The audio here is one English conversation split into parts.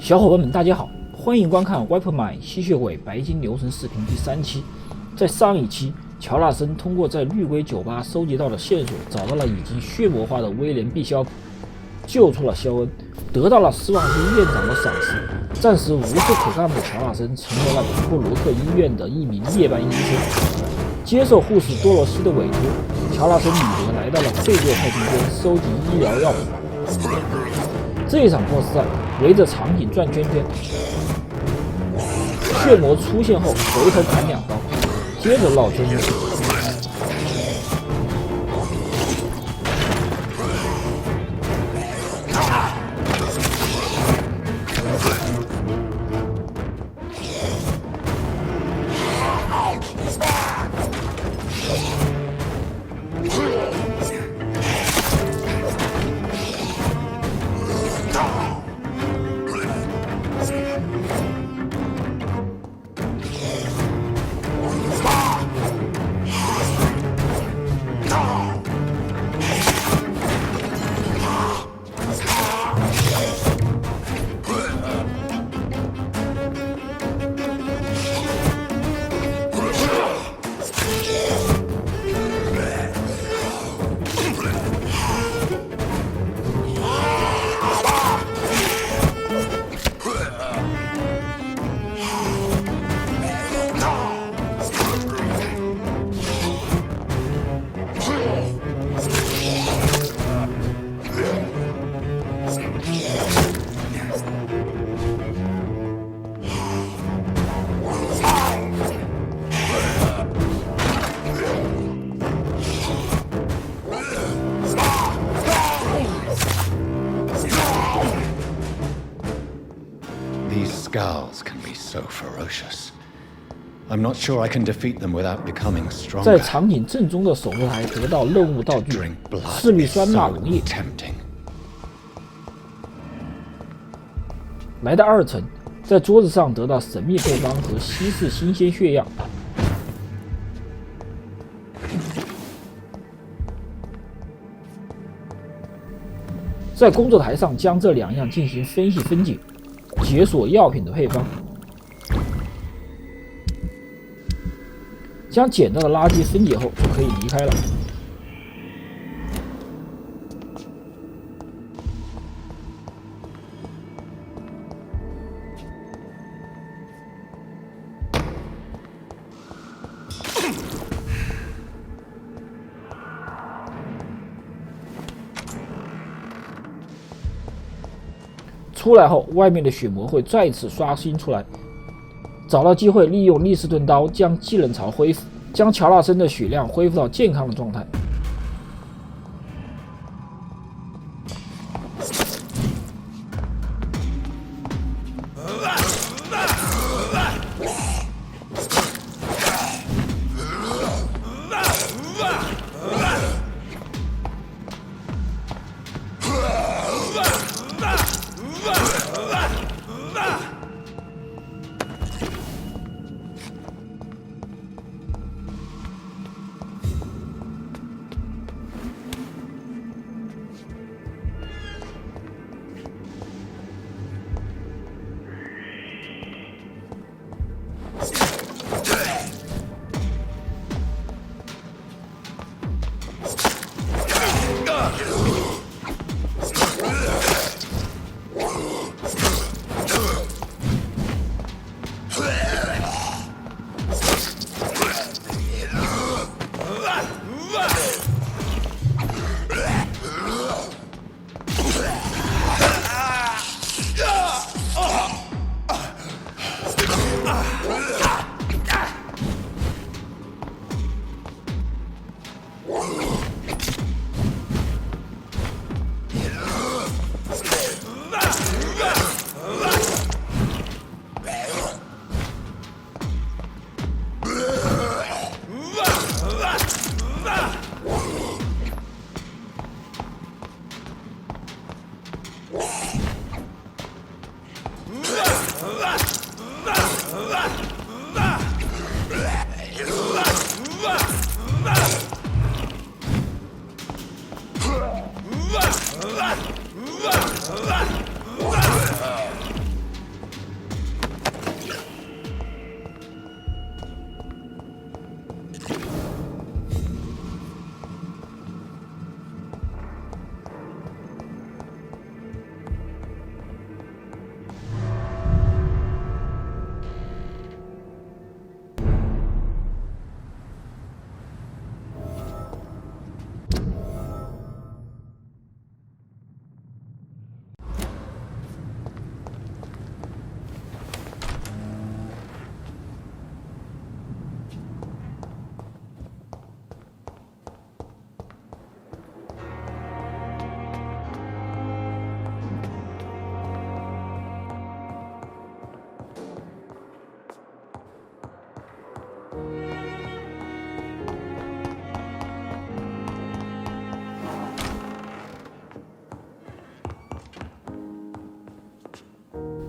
小伙伴们，大家好，欢迎观看《VampYr 吸血鬼白金流程》视频第3期。在上一期，乔纳森通过在绿龟酒吧收集到的线索，找到了已经血魔化的威廉·毕肖，救出了肖恩，得到了斯旺西院长的赏识。暂时无事可干的乔纳森成为了彭布罗克医院的一名夜班医生，接受护士多罗西的委托，乔纳森·彼得来到了费洛太平间收集医疗药品。这一场 BOSS 战围着场景转圈圈，血魔出现后回头砍2刀，接着绕圈圈。These skulls can be so ferocious. I'm not sure I can defeat them without becoming stronger. 在场景正中的守护台得到任务道具四氯酸钠溶液。来到2层，在桌子上得到神秘配方和稀释新鲜血样。在工作台上将这2样进行分析分解，解锁药品的配方。将捡到的垃圾分解后就可以离开了。出来后，外面的血魔会再次刷新出来。找到机会，利用利士顿刀将技能槽恢复，将乔纳森的血量恢复到健康的状态。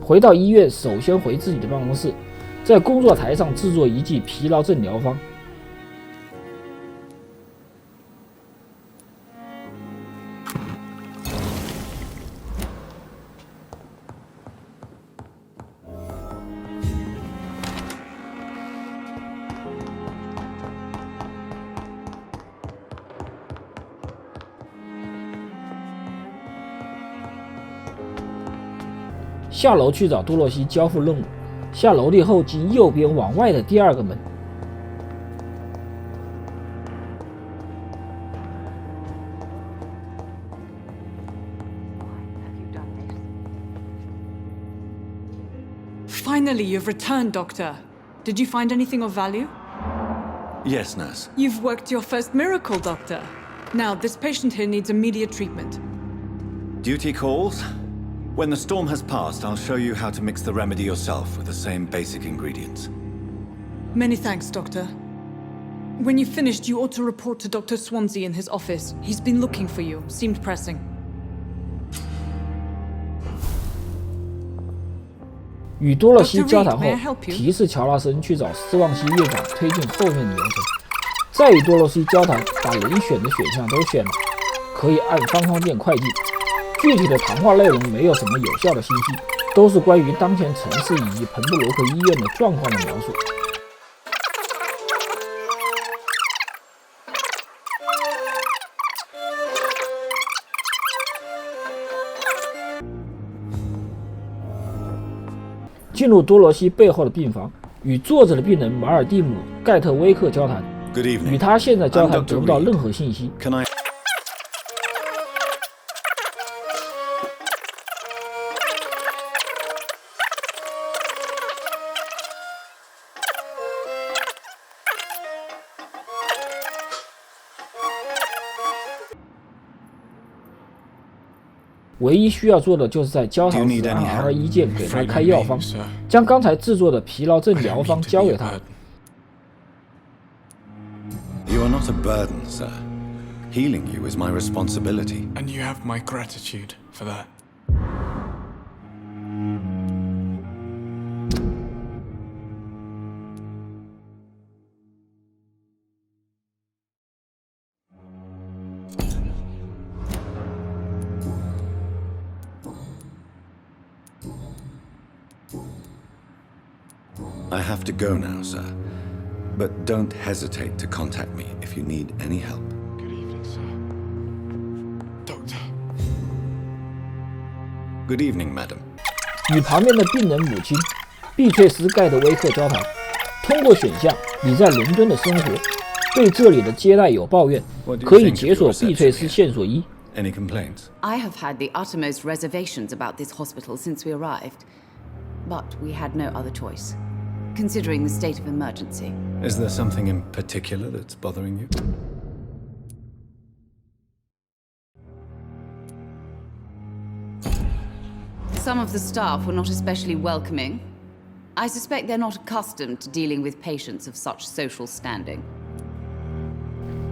回到医院，首先回自己的办公室，在工作台上制作一剂疲劳症疗方。下楼去找多洛西交付任务。下楼梯后，经右边往外的第二个门。Finally, you've returned, Doctor. Did you find anything of value? Yes, nurse. You've worked your first miracle, Doctor. Now, this patient here needs immediate treatment. Duty calls? When the storm has passed, I'll show you how to mix the remedy yourself with the same basic ingredients. Many thanks, Doctor. When you've finished, you ought to report to Dr. Swansea in his office. He's been looking for you. Seemed pressing. 与多洛西交谈后，提示乔纳森去找斯旺西院长推进后面的流程。再与多洛西交谈，把能选的选项都选了，可以按方方键快进。具体的谈话内容没有什么有效的信息，都是关于当前城市以及彭布罗克医院的状况的描述。进入多罗西背后的病房，与坐着的病人马尔蒂姆·盖特威克交谈。与他现在交谈得不到任何信息。唯一需要做的就是在交谈时按 R1 键给他开药方，将刚才制作的疲劳症疗方交给他。You are not a burden, sir. Healing you is my responsibility. And you have my gratitude for that. I have to go now, sir. But don't hesitate to contact me if you need any help. Good evening, sir. Doctor. Good evening, madam. 与旁边的病人母亲碧翠丝·盖特威克交谈。通过选项，你在伦敦的生活，对这里的接待有抱怨，可以解锁碧翠丝线索1。Any complaints? I have had the uttermost reservations about this hospital since we arrived, but we had no other choice, considering the state of emergency. Is there something in particular that's bothering you? Some of the staff were not especially welcoming. I suspect they're not accustomed to dealing with patients of such social standing.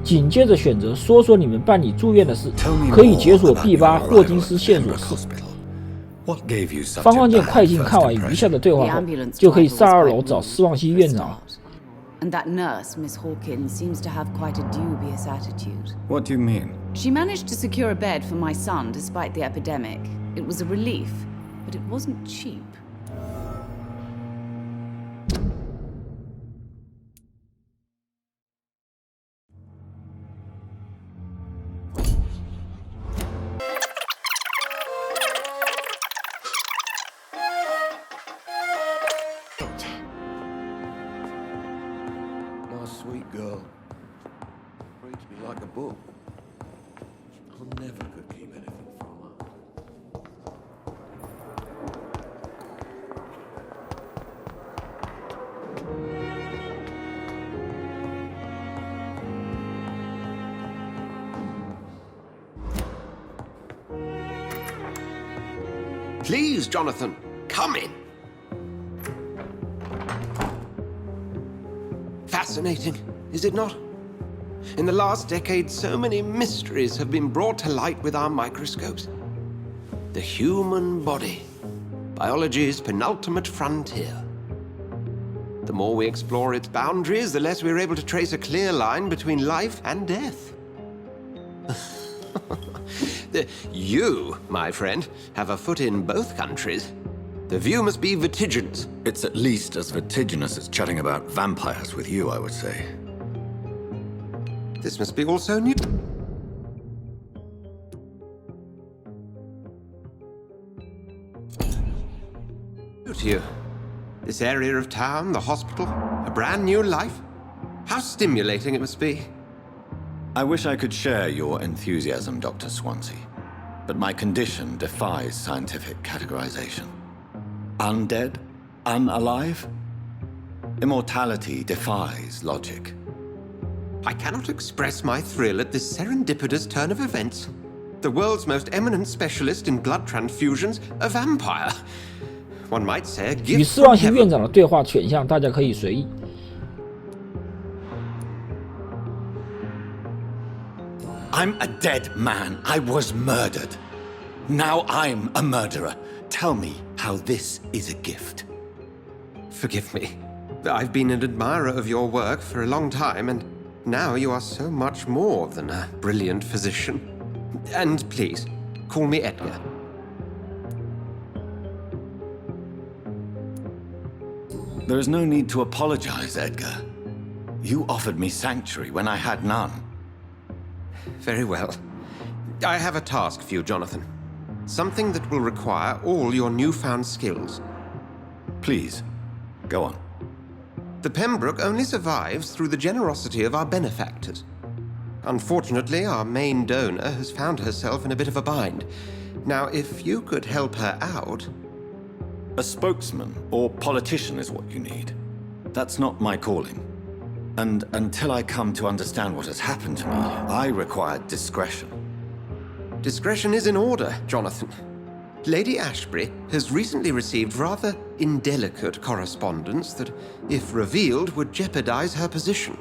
紧接着选择说说你们办理住院的事，可以解锁 B8 霍金斯线索4。方方键快进看完余下的对话后，就可以上2楼找斯旺西院长。And that nurse, Miss Hawkins, seems to have quite a dubious attitude. What do you mean? She managed to secure a bed for my son despite the epidemic. It was a relief, but it wasn't cheap. Sweet girl. Reads me like a book. I never could keep anything from her. Please, Jonathan, come in. fascinating, is it not? In the last decade, so many mysteries have been brought to light with our microscopes. The human body, biology's penultimate frontier. The more we explore its boundaries, the less we're able to trace a clear line between life and death. You, my friend, have a foot in both countries. The view must be vertiginous. It's at least as vertiginous as chatting about vampires with you, I would say. This must be all so new to you. This area of town, the hospital, a brand new life. How stimulating it must be. I wish I could share your enthusiasm, Dr. Swansea, but my condition defies scientific categorization. Undead? Unalive? Immortality defies logic. I cannot express my thrill at this serendipitous turn of events. The world's most eminent specialist in blood transfusions, a vampire. One might say a 与 gift 失望 from 型院 heaven. 长的对话选项，大家可以随意。I'm a dead man. I was murdered. Now I'm a murderer. Tell me how this is a gift. Forgive me. I've been an admirer of your work for a long time, and now you are so much more than a brilliant physician. And please, call me Edgar. There is no need to apologize, Edgar. You offered me sanctuary when I had none. Very well. I have a task for you, Jonathan. Something that will require all your newfound skills. Please, go on. The Pembroke only survives through the generosity of our benefactors. Unfortunately, our main donor has found herself in a bit of a bind. Now, if you could help her out... A spokesman or politician is what you need. That's not my calling. And until I come to understand what has happened to me, I require discretion. Discretion is in order, Jonathan. Lady Ashbury has recently received rather indelicate correspondence that, if revealed, would jeopardize her position.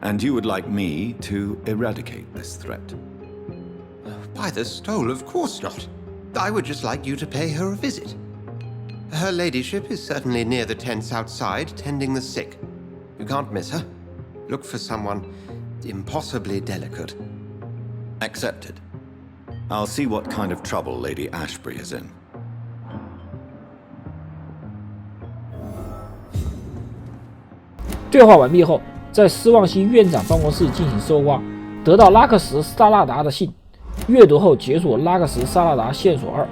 And you would like me to eradicate this threat? By the stole, of course not. I would just like you to pay her a visit. Her ladyship is certainly near the tents outside, tending the sick. You can't miss her. Look for someone impossibly delicate. Accepted. I'll see what kind of trouble Lady Ashbury is in. 对话完毕后，在失望星院长办公室进行搜刮，得到拉克什·萨拉达的信。阅读后解锁拉克什·萨拉达线索2。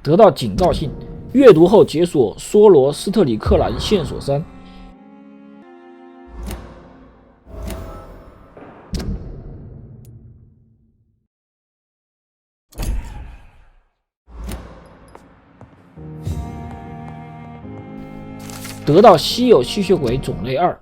得到警告信，阅读后解锁梭罗斯特里克兰线索3。得到稀有吸血鬼种类2。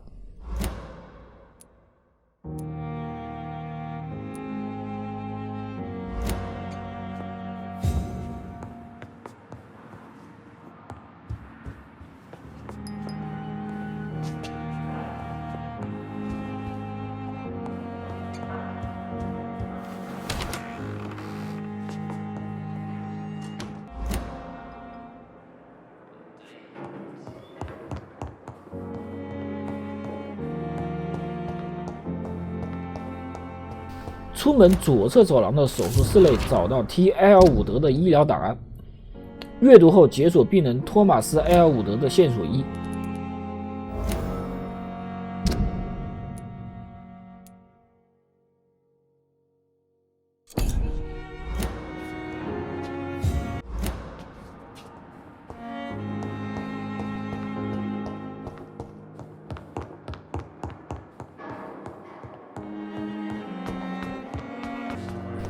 出门左侧走廊的手术室内找到 T.L. 伍德的医疗档案，阅读后解锁病人托马斯 ·L. 伍德的线索1。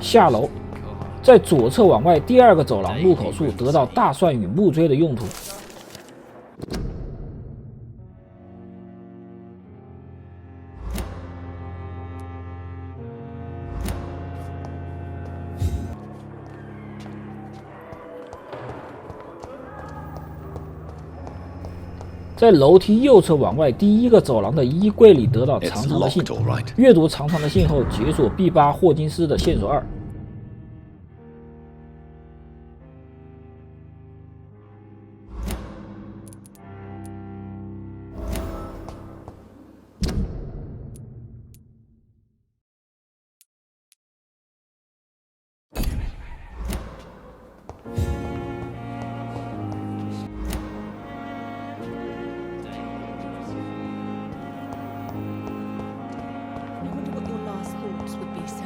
下楼，在左侧往外第2个走廊入口处得到大蒜与木锥的用途。在楼梯右侧往外第一个走廊的衣柜里得到 It's 长长的信 locked, all right. 阅读长长的信后，解锁 B8 霍金斯的线索2。I wonder what your last thoughts would be, sir.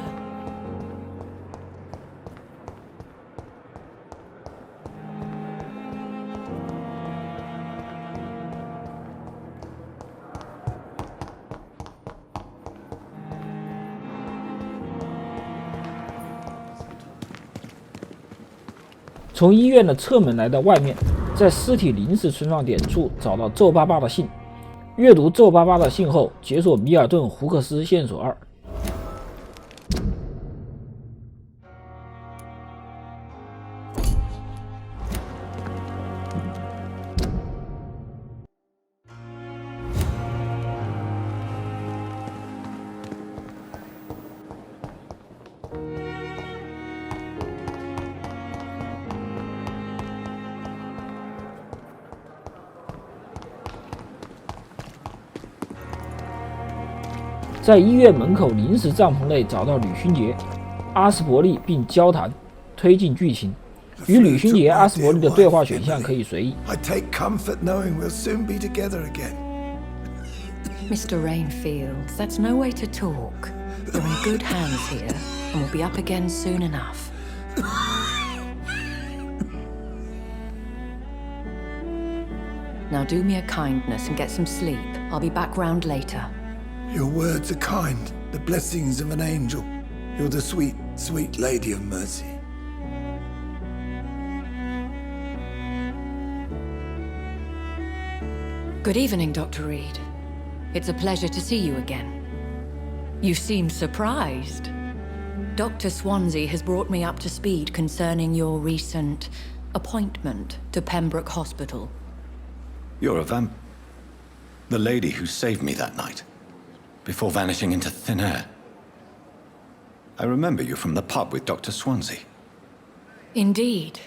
从医院的侧门来到外面，在尸体临时存放点处找到皱巴巴的信，阅读皱巴巴的信后，解锁米尔顿·胡克斯线索2。在医院门口临时帐篷内找到吕勋杰、阿斯伯利，并交谈，推进剧情。与吕勋杰、阿斯伯利的对话选项可以随意。 I take comfort knowing we'll soon be together again. Mr. Rainfield, that's no way to talk. You're in good hands here, and we'll be up again soon enough. Now do me a kindness and get some sleep. I'll be back round later. Your words are kind, the blessings of an angel. You're the sweet, sweet lady of mercy. Good evening, Dr. Reed. It's a pleasure to see you again. You seem surprised. Dr. Swansea has brought me up to speed concerning your recent appointment to Pembroke Hospital. You're a vamp. The lady who saved me that night, before vanishing into thin air. I remember you from the pub with Dr. Swansea. Indeed.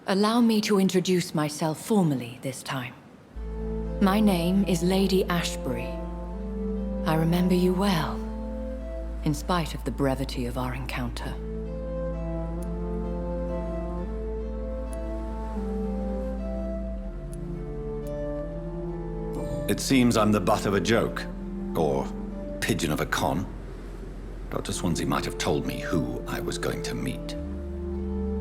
Allow me to introduce myself formally this time. My name is Lady Ashbury. I remember you well, in spite of the brevity of our encounter. It seems I'm the butt of a joke, or pigeon of a con. Dr. Swansea might have told me who I was going to meet.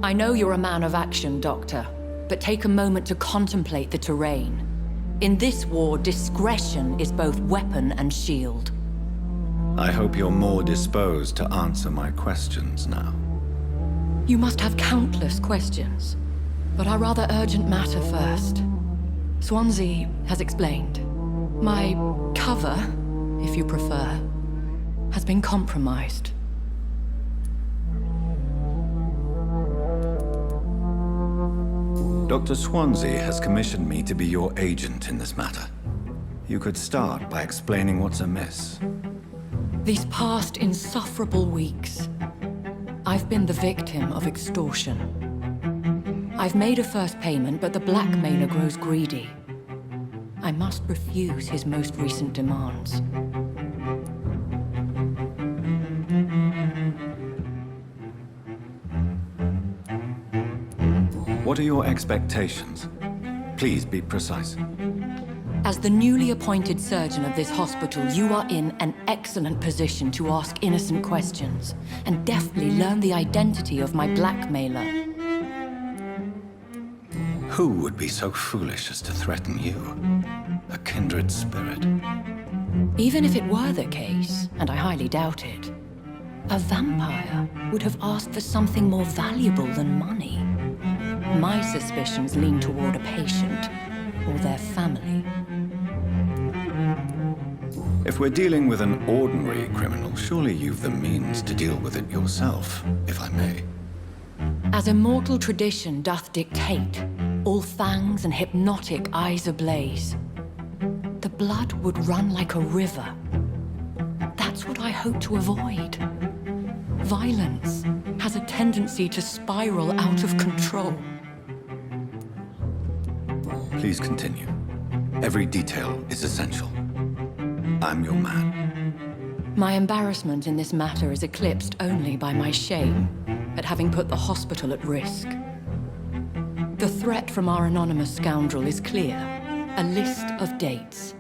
I know you're a man of action, Doctor, but take a moment to contemplate the terrain. In this war, discretion is both weapon and shield. I hope you're more disposed to answer my questions now. You must have countless questions, but our rather urgent matter first. Swansea has explained. My cover, if you prefer, has been compromised. Dr. Swansea has commissioned me to be your agent in this matter. You could start by explaining what's amiss. These past insufferable weeks, I've been the victim of extortion. I've made a first payment, but the blackmailer grows greedy. I must refuse his most recent demands. What are your expectations? Please be precise. As the newly appointed surgeon of this hospital, you are in an excellent position to ask innocent questions and deftly learn the identity of my blackmailer. Who would be so foolish as to threaten you? A kindred spirit. Even if it were the case, and I highly doubt it, a vampire would have asked for something more valuable than money. My suspicions lean toward a patient or their family. If we're dealing with an ordinary criminal, surely you've the means to deal with it yourself, if I may. As immortal tradition doth dictate, all fangs and hypnotic eyes ablaze, the blood would run like a river. That's what I hope to avoid. Violence has a tendency to spiral out of control. Please continue. Every detail is essential. I'm your man. My embarrassment in this matter is eclipsed only by my shame at having put the hospital at risk. The threat from our anonymous scoundrel is clear. A list of dates.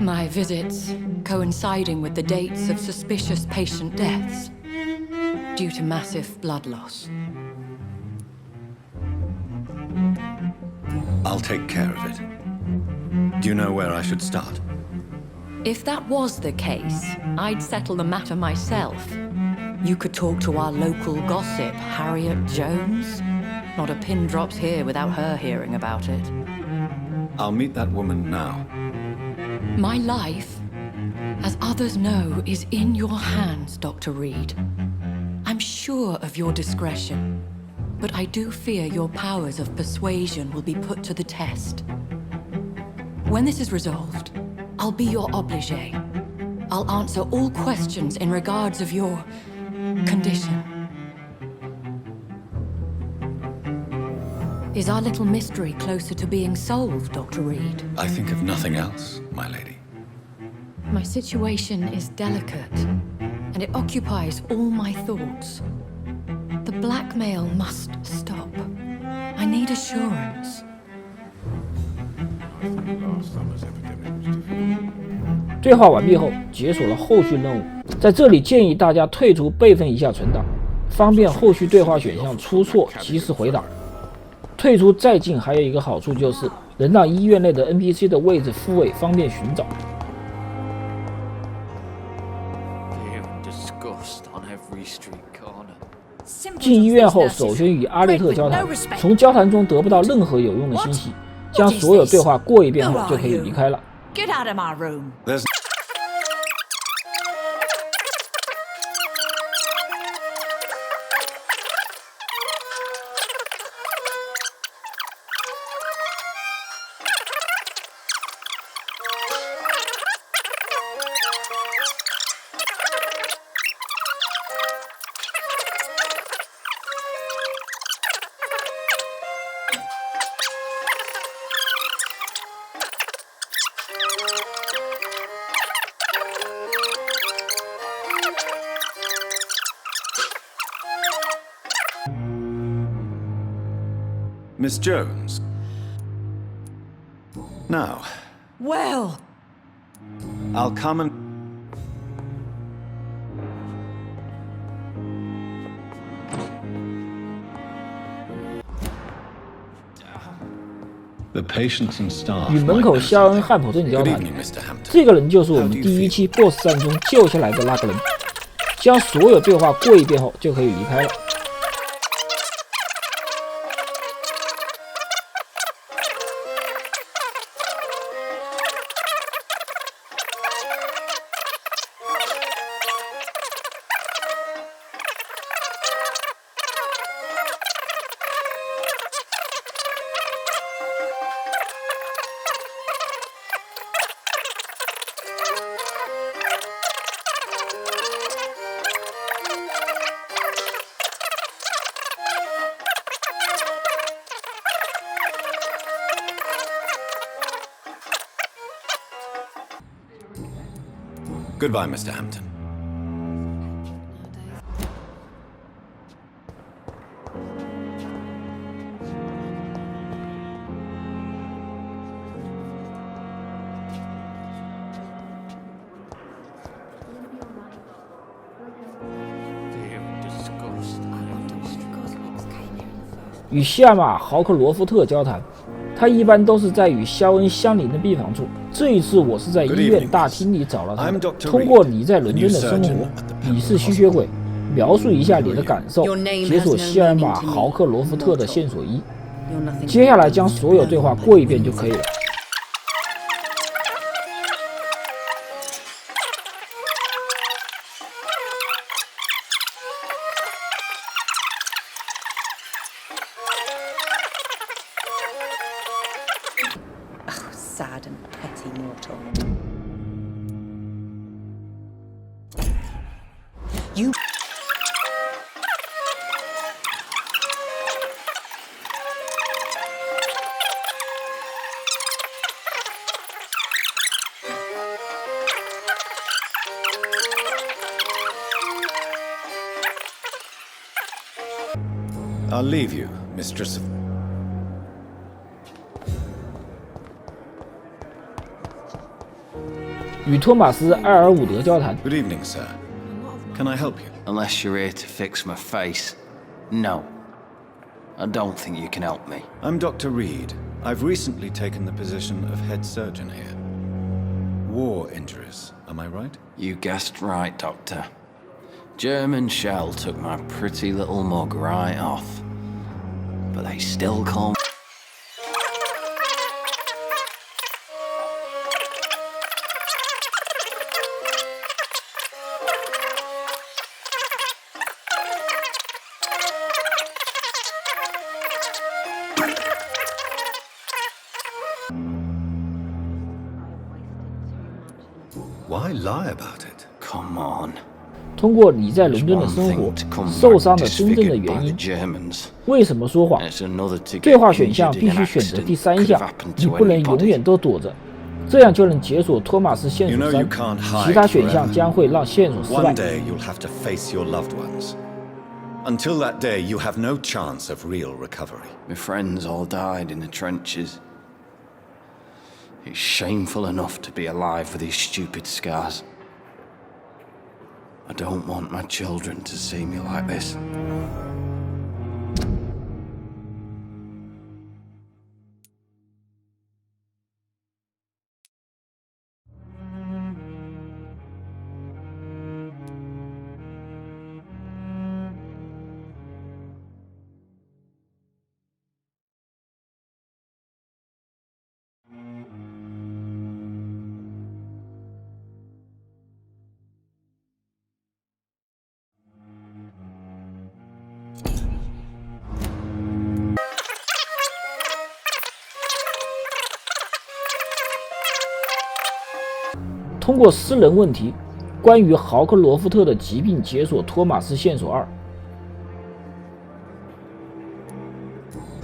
My visits coinciding with the dates of suspicious patient deaths due to massive blood loss. I'll take care of it. Do you know where I should start? If that was the case, I'd settle the matter myself. You could talk to our local gossip, Harriet Jones. Not a pin drops here without her hearing about it. I'll meet that woman now. My life, as others know, is in your hands, Dr. Reed. I'm sure of your discretion, but I do fear your powers of persuasion will be put to the test. When this is resolved, I'll be your obligé. I'll answer all questions in regards of your condition. Is our little mystery closer to being solved, Dr. Reed? I think of nothing else, my lady. My situation is delicate, and it occupies all my thoughts. The blackmail must stop. I need assurance.对话完毕后，解锁了后续任务。在这里建议大家退出备份一下存档，方便后续对话选项出错及时回答。退出再进还有一个好处就是能让医院内的 NPC 的位置复位，方便寻找。进医院后，首先与阿列特交谈，从交谈中得不到任何有用的信息，将所有对话过一遍后就可以离开了。Get out of my room. Miss Jones. Now. Well. I'll come and... The patients and staff 与门口肖恩·汉普顿交谈，这个人就是我们第一期 BOSS 战中救下来的那个人。将所有对话过一遍后就可以离开了。Goodbye, Mr. Hampton. Disgust. 与西尔玛·豪克罗夫特交谈，他一般都是在与肖恩相邻的病房处。这一次我是在医院大厅里找到他的。通过你在伦敦的生活，你是吸血鬼，描述一下你的感受，解锁西尔玛·豪克罗夫特的线索1。接下来将所有对话过一遍就可以了。sad and petty mortal. You... I'll leave you, Mistress of... 与托马斯·埃尔伍德交谈。 Good evening, sir. Can I help you? Unless you're here to fix my face. No. I don't think you can help me. I'm Dr. Reed. I've recently taken the position of head surgeon here. War injuries, am I right? You guessed right, Doctor. German shell took my pretty little mug right off. But they still call me... Why lie about it? Come on. 通过你在伦敦的生活受伤的真正的原因，为什么说谎？对话选项必须选择第3项，你不能永远都躲着，这样就能解锁托马斯线索3，其他选项将会让线索失败。One day you'll have to face your loved ones. Until that day, you have no chance of real recovery. My friends all died in the trenches. It's shameful enough to be alive with these stupid scars. I don't want my children to see me like this.「通过私人问题，关于豪克罗夫特的疾病解锁托马斯线索2。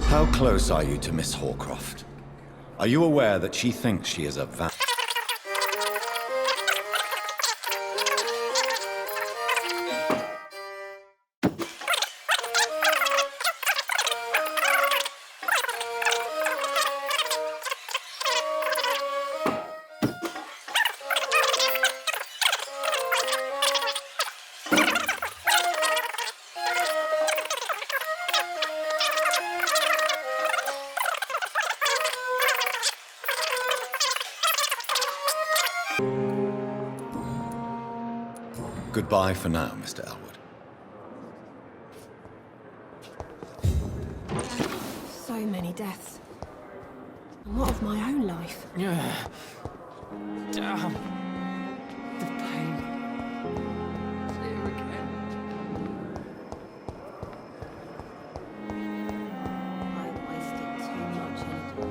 How close are you to Miss Horcroft? Are you aware that she thinks she is a vampire? Goodbye for now, Mr. Elwood. So many deaths. And what of my own life? Damn. The pain. Here again. I wasted too much energy.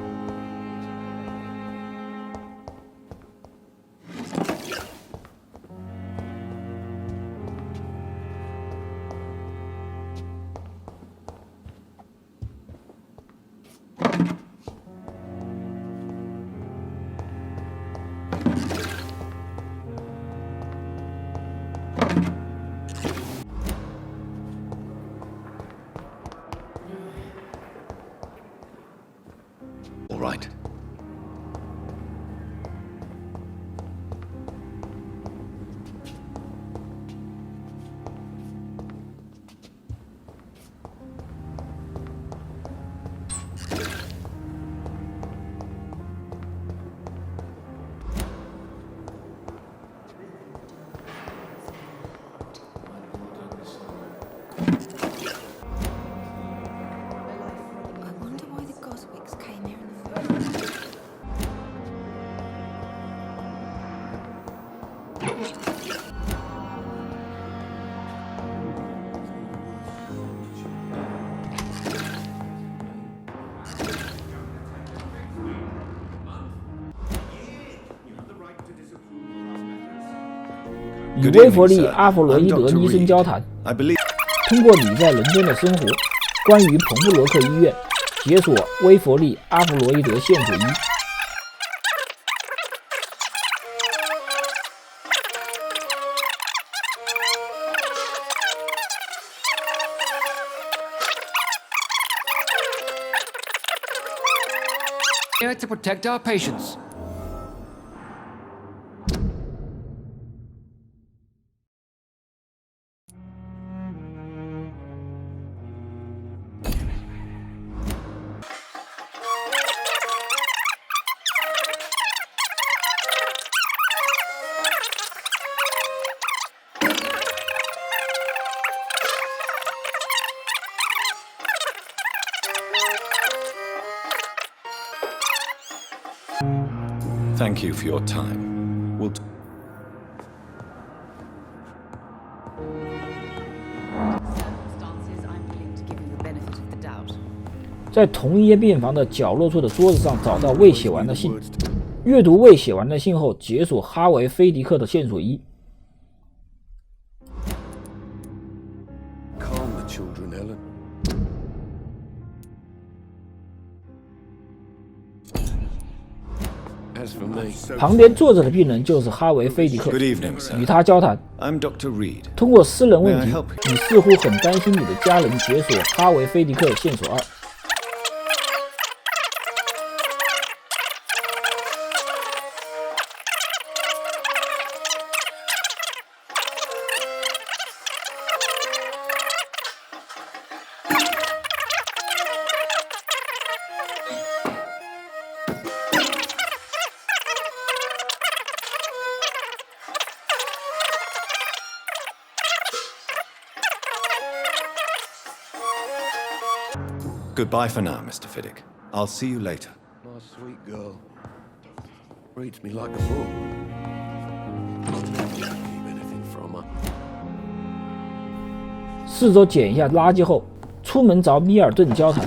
与威弗利·阿弗罗伊德医生交谈，通过你在伦敦的生活，关于彭布罗克医院，解锁威弗利·阿弗罗伊德线索1。Here to protect our patients. Thank you for your time. We'll 在同一间病房的角落处的桌子上找到未写完的信，阅读未写完的信后，解锁哈维·菲迪克的线索1。Calm the children, Ellen. 旁边坐着的病人就是哈维·菲迪克，与他交谈。通过私人问题，你似乎很担心你的家人，解锁哈维·菲迪克线索2。Goodbye for now, Mr. Fiddick. I'll see you later. My sweet girl. Reads me like a book. I'll never keep anything from her. 四周捡一下垃圾后，出门找米尔顿交谈。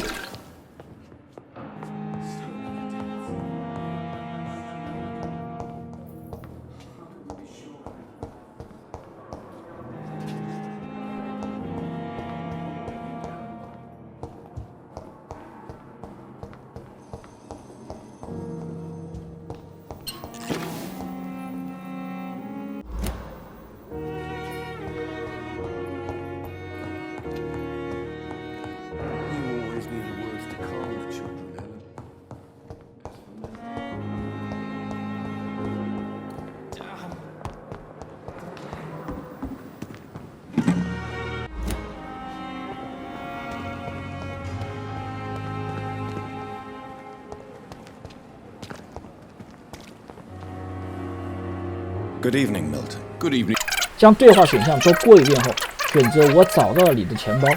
Good evening, Milton. Good evening. 将对话选项都过一遍后，选择我找到了你的钱包，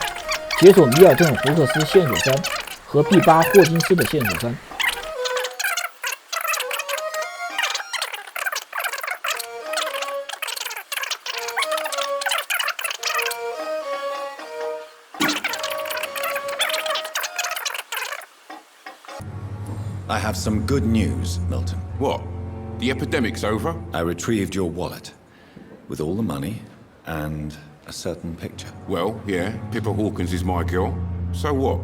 解锁米尔顿·胡克斯线索3和毕巴·霍金斯的线索3。I have some good news, Milton. What? The epidemic's over? I retrieved your wallet with all the money and a certain picture. Well, yeah, Pippa Hawkins is my girl. So what?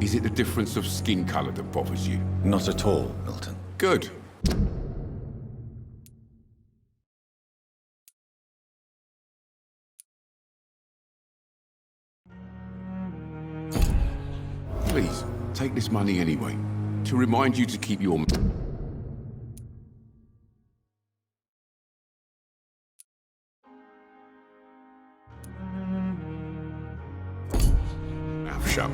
Is it the difference of skin colour that bothers you? Not at all, Milton. Good. Please, take this money anyway, to remind you to keep your... mouth shut.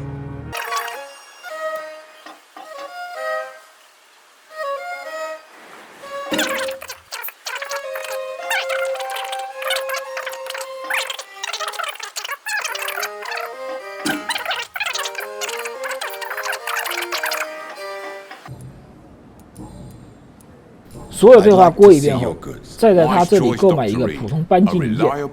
所有对话过一遍后，再在他这里购买一个普通扳机零件。 Dr.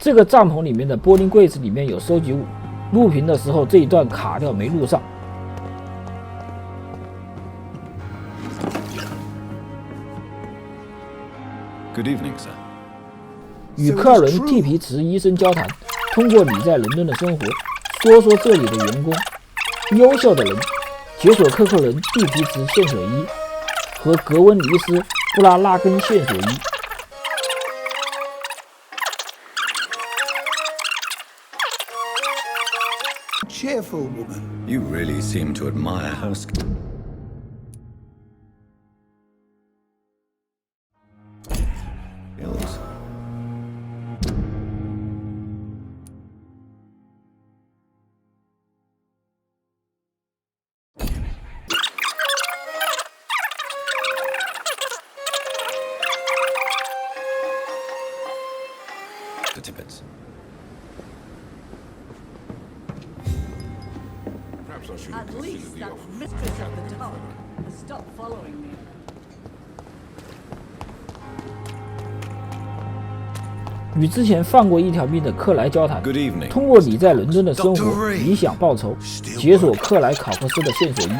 这个帐篷里面的玻璃柜子里面有收集物，录屏的时候这一段卡掉没录上。Good evening, sir. 与克伦·蒂皮茨医生交谈，通过你在伦敦的生活，说说这里的员工、优秀的人，解锁克伦·蒂皮茨线索一和格温尼斯·布拉拉根线索一。Cheerful woman. You really seem to admire housekeeping. Tippets. Perhaps I should At consider least the that offer. mistress of the tower has stopped following me. 与之前放过一条命的克莱交谈， Good evening. 通过你在伦敦的生活，你想报仇，解锁克莱考克斯的线索一。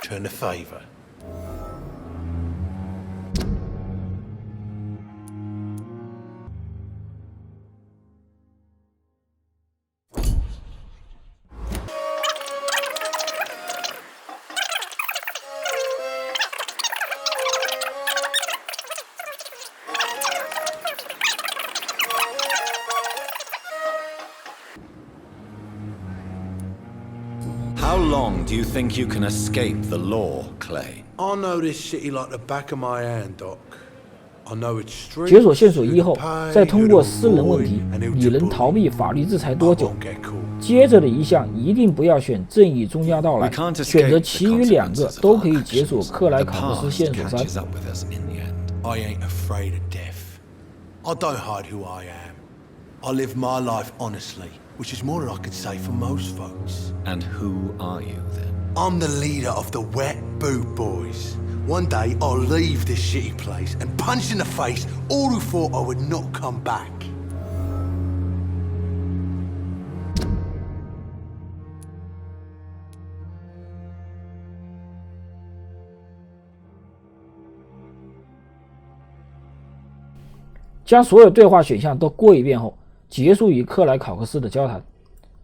Turn a favor. How long do you think you can escape the law, Clay? I know this city like the back of my hand, Doc. I know its streets. 解锁线索一后，再通过私人问题，你能逃避法律制裁多久？接着的一项一定不要选正义终将到来，选择其余两个都可以解锁克莱考克斯线索三。I ain't afraid of death. I don't hide who I am. I live my life honestly, which is more than I could say for most folks. And who are you then? I'm the leader of the Wet Boot Boys. One day I'll leave this shitty place and punch in the face all who thought I would not come back. 将所有对话选项都过一遍后，结束与克莱考克斯的交谈。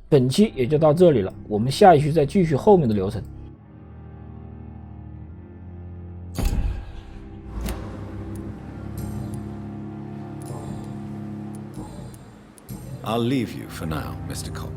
本期也就到这里了，我们下一期再继续后面的流程。I'll leave you for now, Mr. Cobb.